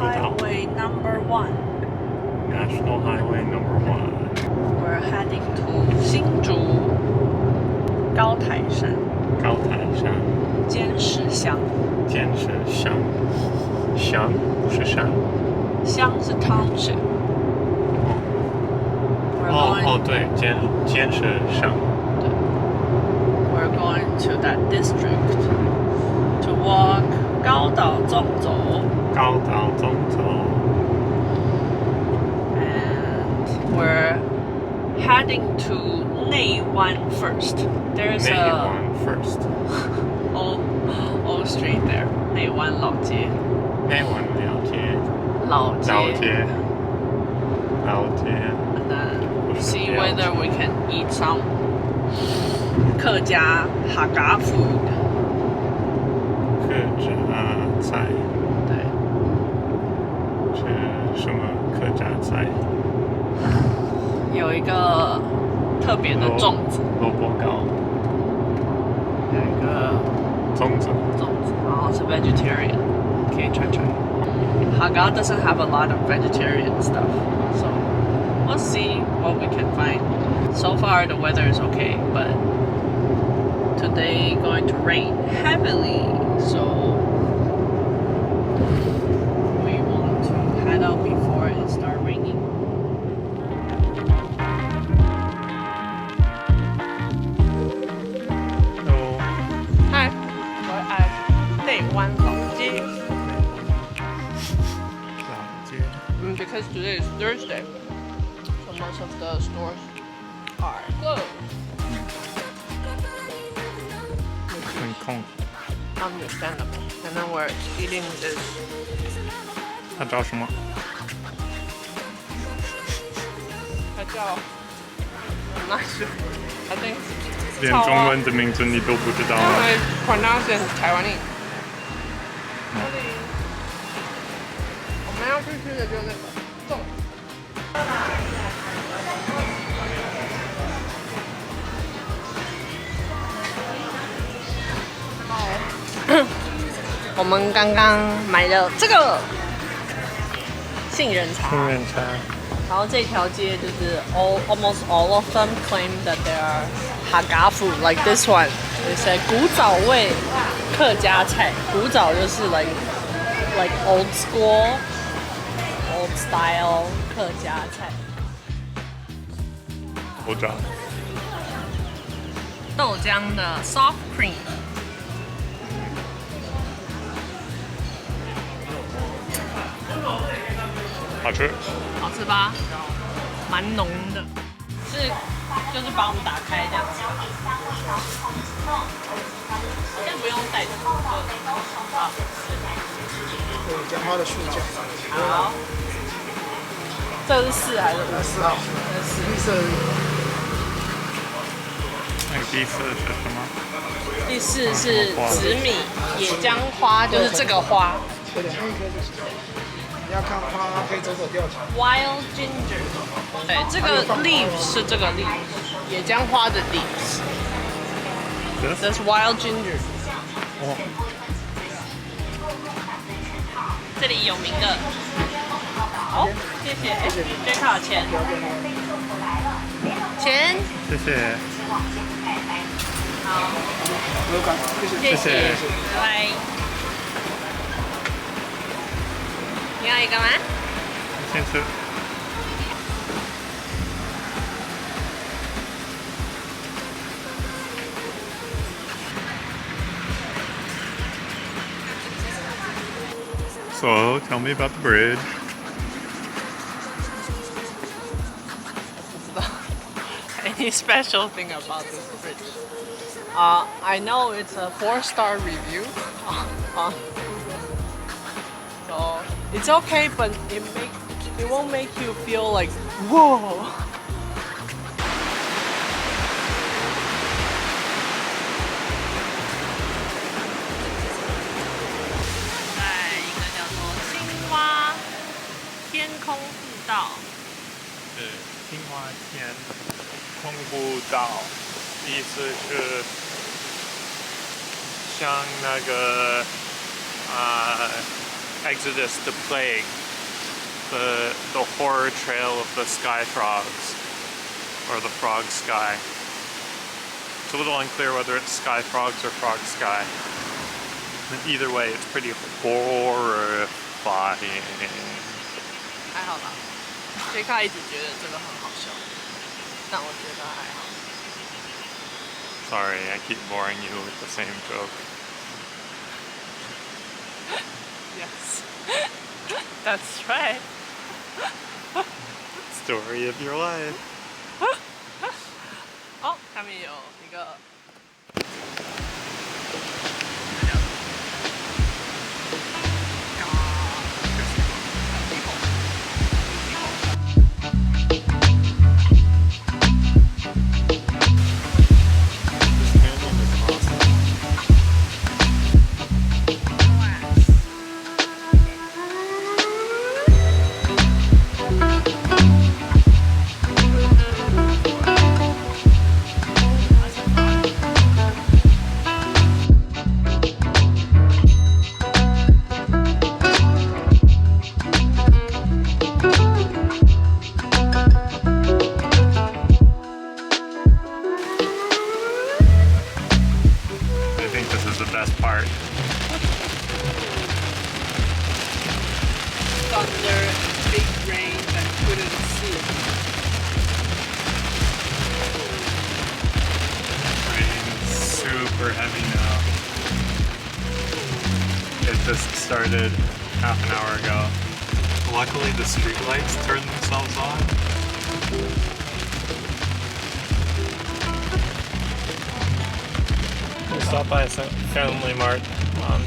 Highway Number 1. National Highway Number 1. We're heading to 新竹高台山。高台山。尖石乡。尖石乡。乡不是山。乡是 township。对，尖石乡。We're going to that district to walk 高岛纵走。高岛纵走。And we're heading to 内湾 first. There's 内湾 first. old street there. 内湾老街。内湾老街。老街。And then see whether we can eat some 客家客家 food. 客家菜。对。是什么客家菜？有一个特别的粽子。萝卜糕。有一个粽子，然后是 vegetarian. 可以 try. Haga doesn't have a lot of vegetarian stuff, so we'll see what we can find. So far the weather is okay, but today going to rain heavily, so we want to head out before it starts raining. Hello. Hi, we're at 内湾老街. Because today is Thursday, so most of the stores are closed. 很空。Understandable. And then we're eating this. 它叫什么？它叫 I'm not sure. I think 连中文的名字你都不知道吗？ I pronounce it Taiwanese. 我们要去吃的就是那个粽。我们刚刚买了这个杏仁茶，然后这条街就是 almost all of them claim that they are Haga food, like this one. They say 古早味客家菜，古早就是 like old school, old style 客家菜。豆浆的 soft cream。好吃。好吃吧？蛮浓的，就是把我们打开这样子，好像不用带着，好。对，讲话的睡觉。好，这是4还是5？4号。绿色的。那个第4是什么？第4是紫米野姜花，就是这个花。对，那一颗就行。你要看花，可以走吊桥。Wild ginger， 对，这个 leaves 是这个 leaves， 野姜花的 leaves。That's wild ginger。哦。这里有名的。好，谢谢。这卡钱。钱。谢谢。好。谢谢。拜拜。你要一个吗？先吃。So, tell me about the bridge. Any special thing about this bridge? I know it's a 4-star review. So it's okay, but it won't make you feel like whoa. 在一个叫做青蛙天空步道。是青蛙天空步道，意思是像那个 Exodus the Plague, the horror trail of the sky frogs, or the frog sky. It's a little unclear whether it's sky frogs or frog sky. Either way, it's pretty horrifying. 还好啦，杰卡一直觉得这个很好笑，但我觉得还好。Sorry, I keep boring you with the same joke. Yes, that's right. Story of your life. 哦，下面有一个。Thunder, big rain that couldn't see. Rain's super heavy now. It just started half an hour ago. Luckily the street lights turned themselves on. We stopped by a family mart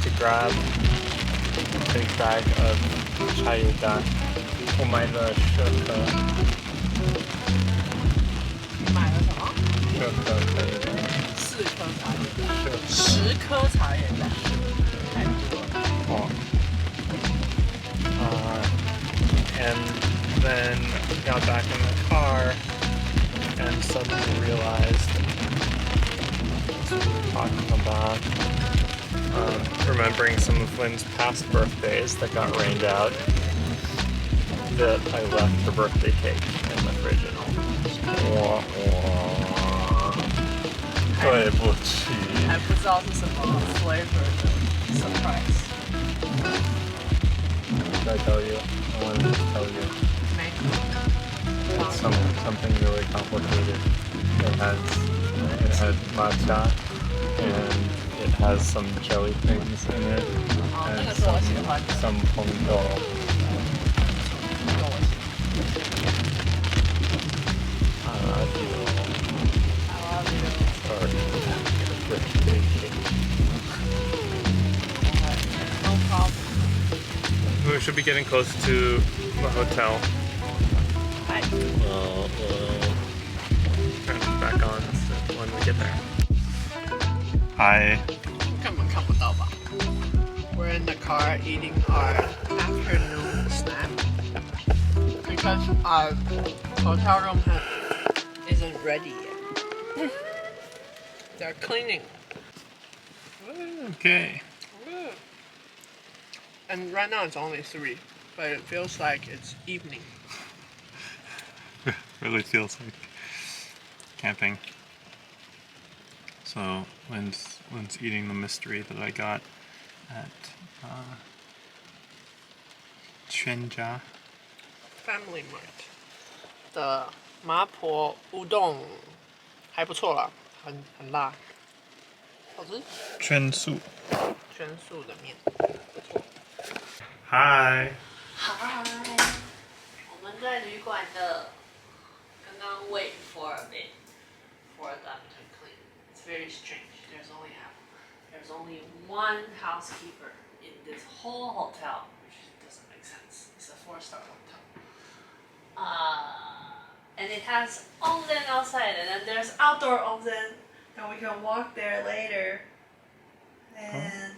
to grab a big bag of茶叶蛋。我买了10颗。你买了什么？10颗茶叶蛋。4颗茶叶蛋。10颗茶叶蛋。太多了。哦。And then got back in the car and suddenly realized what we were talking about. Remembering some of Lynn's past birthdays that got rained out, that I left her birthday cake in the fridge at home. 对不起。还不知道是什么 flavor 的 surprise. Did I tell you? I wanted to tell you. It's something really complicated. It has matcha and it has some jelly things in it and some pongo. I love you. Sorry. No problem. We should be getting close to the hotel. Hi. Turn it back on when we get there. Hi. 根本看不到吧 We're in the car eating our afternoon snack because our hotel room isn't ready yet. They're cleaning. Okay. And right now it's only 3, but it feels like it's evening. Really feels like camping. So Lynn's eating the mystery that I got at Quanjia Family Mart 的麻婆乌冬还不错啦，很辣，好吃。全素的面。Hi. Hi. 我们在旅馆的，刚刚 wait for a bit for them to clean. It's very strange. There's only one housekeeper in this whole hotel, which doesn't make sense. It's a 4-star hotel. And it has onsen outside, and then there's outdoor onsen, and we can walk there later. And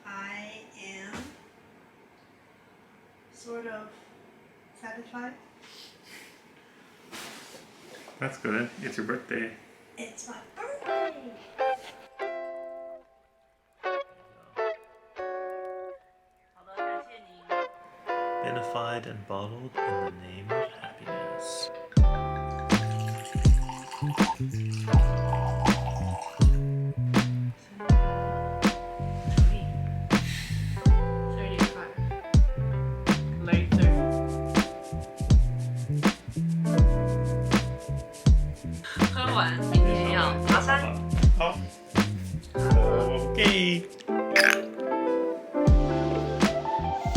I am sort of satisfied. That's good. It's your birthday. It's my birthday. Vinified and bottled in the name of happiness. Okay.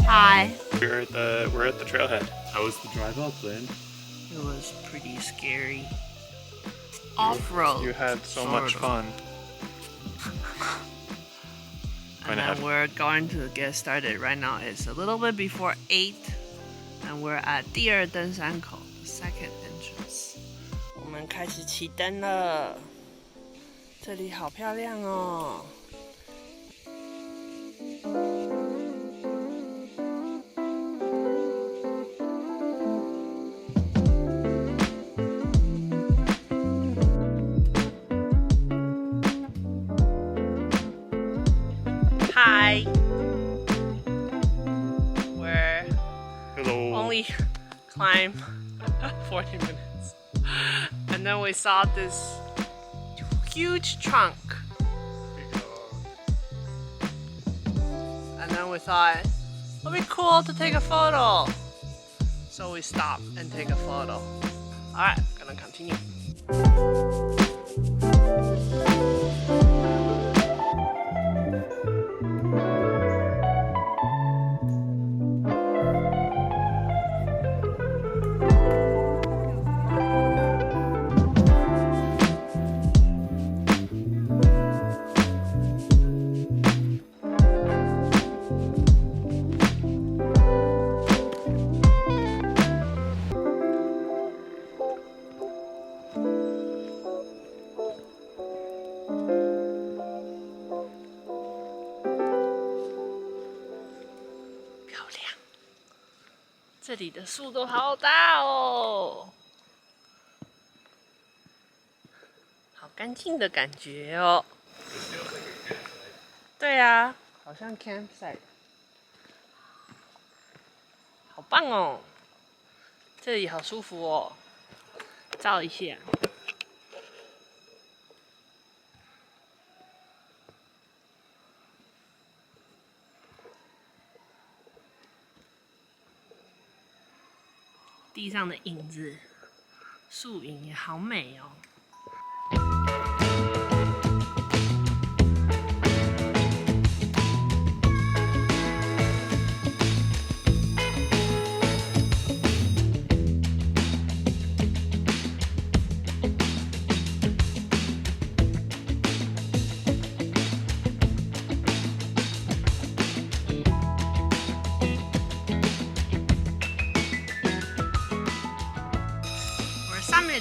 Hi. We're at the trailhead. How was the drive up, Lynn? It was pretty scary. Off-road. You had so much fun. And then we're going to get started right now. It's a little bit before 8, and we're at 第二登山口 second entrance. 我们开始起灯了，这里好漂亮哦。Hi. We're only climb 40 minutes. And then we saw this huge trunk. And then we thought it would be cool to take a photo. So we stopped and take a photo. Alright, gonna continue. Beautiful. 这里的树都好大哦，好干净的感觉哦。对啊，好像 campsite， 好棒哦！这里好舒服哦，照一下。地上的影子，树影也好美哦。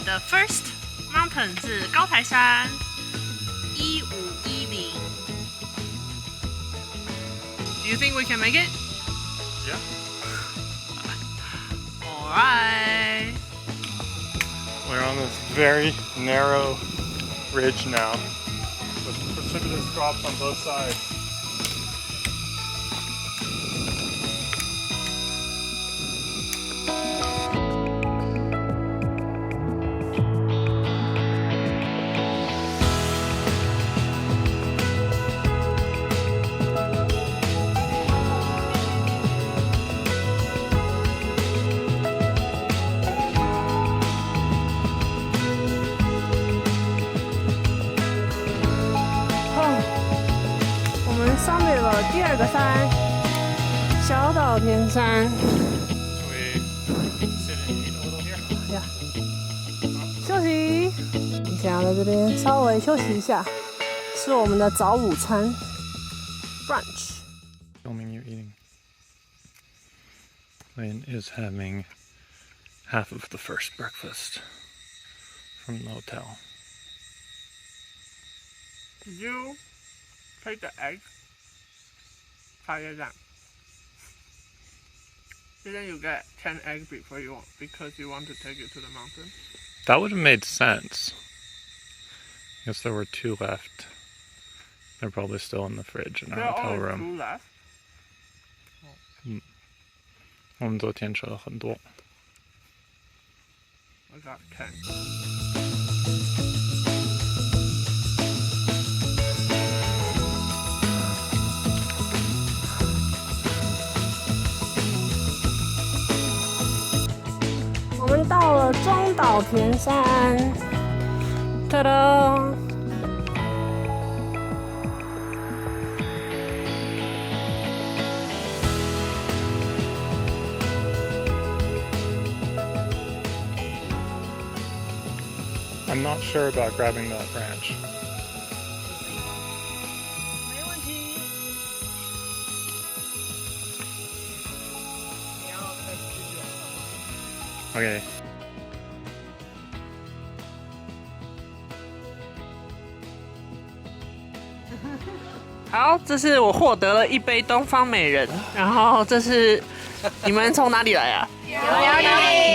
The first mountain 是高台山1510。Do you think we can make it? Yeah. Alright. We're on this very narrow ridge now with precipitous drops on both sides. summit 了第二个山，小岛田山。休息，我们现在在这边稍微休息一下，吃我们的早午餐 brunch。Filming you eating. Lane is having half of the first breakfast from the hotel. Did you take the egg? Try it out. Didn't you get 10 eggs before because you want to take it to the mountain? That would have made sense. I guess there were 2 left. They're probably still in the fridge in our hotel room. There are only 2 left. 我们昨天吃了很多。我想看。我们到了中岛田山，哒哒。I'm not sure about grabbing that branch. 没问题。你要再继续往上吗 Okay. 好，这是我获得了一杯东方美人，然后这是你们从哪里来啊？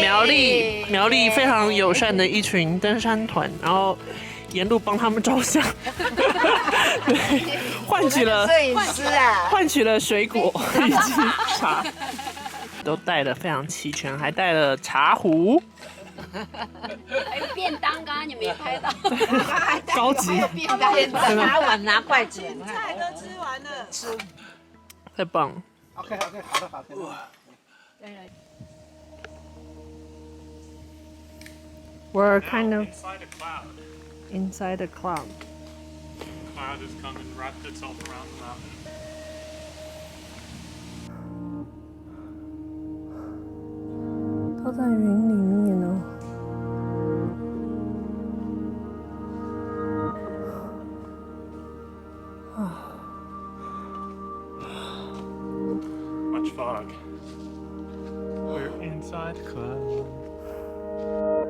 苗栗非常友善的一群登山团，然后沿路帮他们照相，对，换取了摄影师啊，换取了水果以及茶，都带的非常齐全，还带了茶壶，还有便当，刚刚你没拍到，高级，便当拿碗拿筷子，菜都吃完了，太棒。 OK， 好的。We're kind of Inside a cloud. inside a cloud. Cloud has come and wrapped itself around the mountain. 都在云里面哦。Much fog. We're inside the cloud. Oh.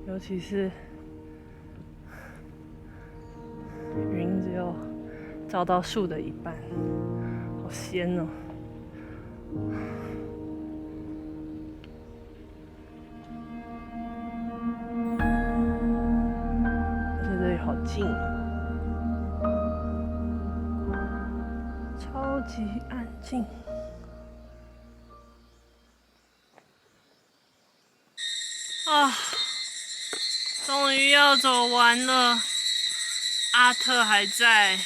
尤其是云只有照到树的一半，好仙哦！而且这里好静哦，超级安静。 啊，终于要走完了，阿特还在，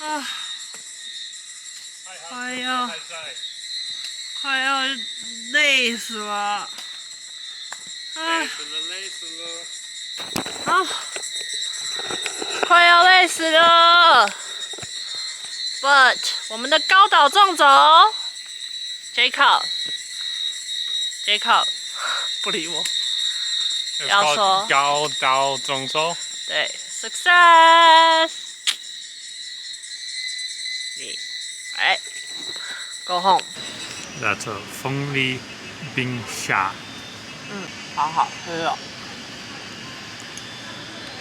啊，快要累死了，啊，啊，快要累死了 ，But 我们的高岛纵走 ，Jacob。 不理我。 It's 要 called 说 Gao Dao Hike 对 ，success。你，哎 ，go home。 That's a 风力冰虾。好好喝哦。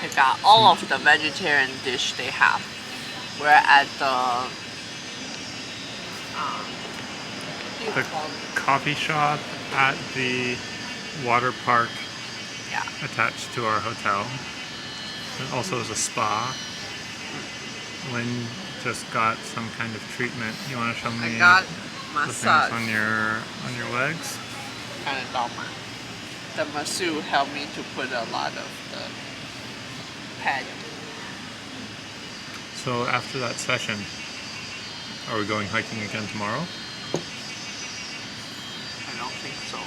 They got all of the vegetarian dish they have. We're at the The coffee shop at the water park yeah. attached to our hotel. It also is a spa. Lynn just got some kind of treatment. You want to show me I got the things massage. on your legs? Kind of dogma. The masseuse helped me to put a lot of the pad. So after that session, are we going hiking again tomorrow? I don't think so.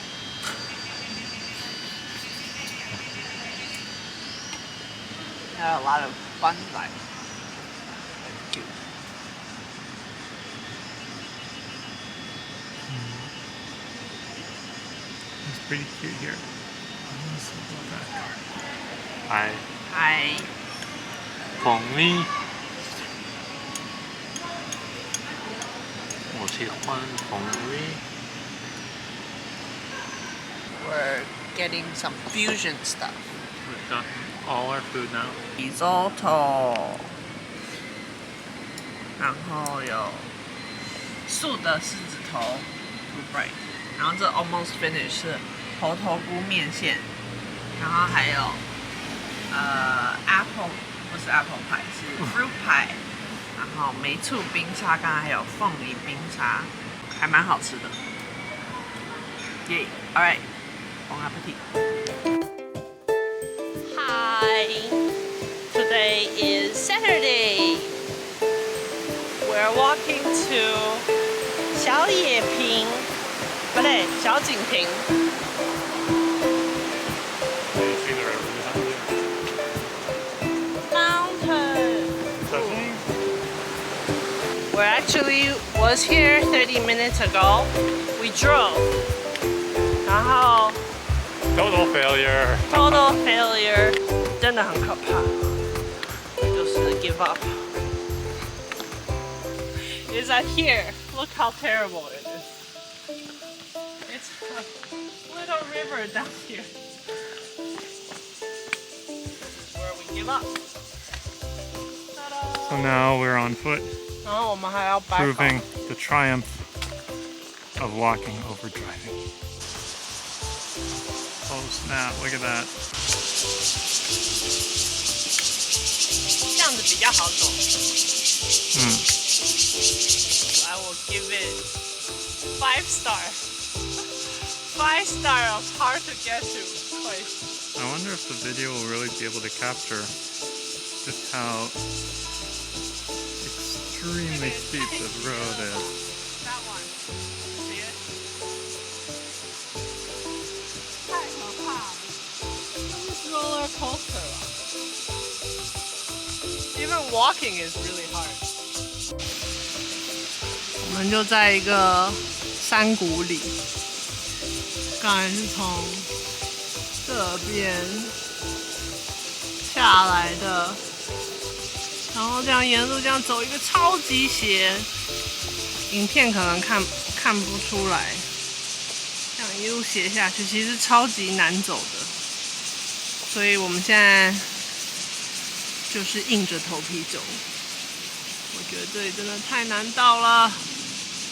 Had a lot of fun life. That's cute. It's pretty cute here. Let's go back. Hi. Hi. 风力。我喜欢风力。we're getting some fusion stuff. We've gotten all our food now. Risotto， 然后有素的狮子头 blue bread， 然后这 almost finished 是猴头菇面线，然后还有apple 不是 apple pie 是 fruit pie， 然后梅醋冰沙，刚才还有凤梨冰沙，还蛮好吃的。耶 ，All right， bon appetit。Hi, today is Saturday. We're walking to 小野平，不对，小锦屏。Mountain. We actually was here 30 minutes ago. We drove. 然后 Total failure. Total failure. 真的很可怕。就是 give up. Is that here? Look how terrible it is. It's a little river down here. Where we give up. Ta-da! So now we're on foot, 然后我们还要 back up. proving the triumph of walking over driving. Oh snap, look at that. 这样子比较好走。Hmm. I will give it 5 stars. 5 stars of hard to get to place. I wonder if the video will really be able to capture just how extremely steep this road is. That one. See it? 太可怕了。这是 roller coaster 啊。Even walking is really hard. 我们就在一个山谷里，刚才是从这边下来的，然后这样沿路这样走一个超级斜，影片可能看不出来，这样一路斜下去，其实超级难走的，所以我们现在就是硬着头皮走。我觉得这里真的太难到了。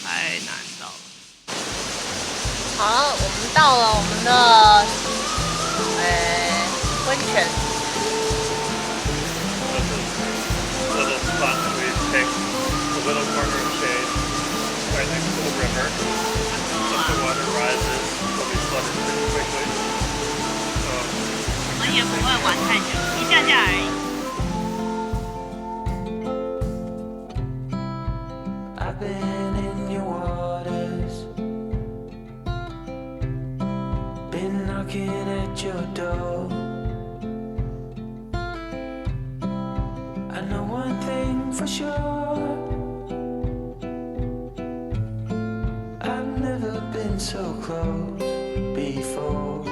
太难到了。好了，我们到了我们的温泉。Little spot that we've picked, a little corner of shade, right next to the river. If the water rises, we'll be flooded pretty quickly. So, 我们也不会玩太久，一下下而已。I've been in your waters, been knocking at your door. I know one thing for sure, I've never been so close before.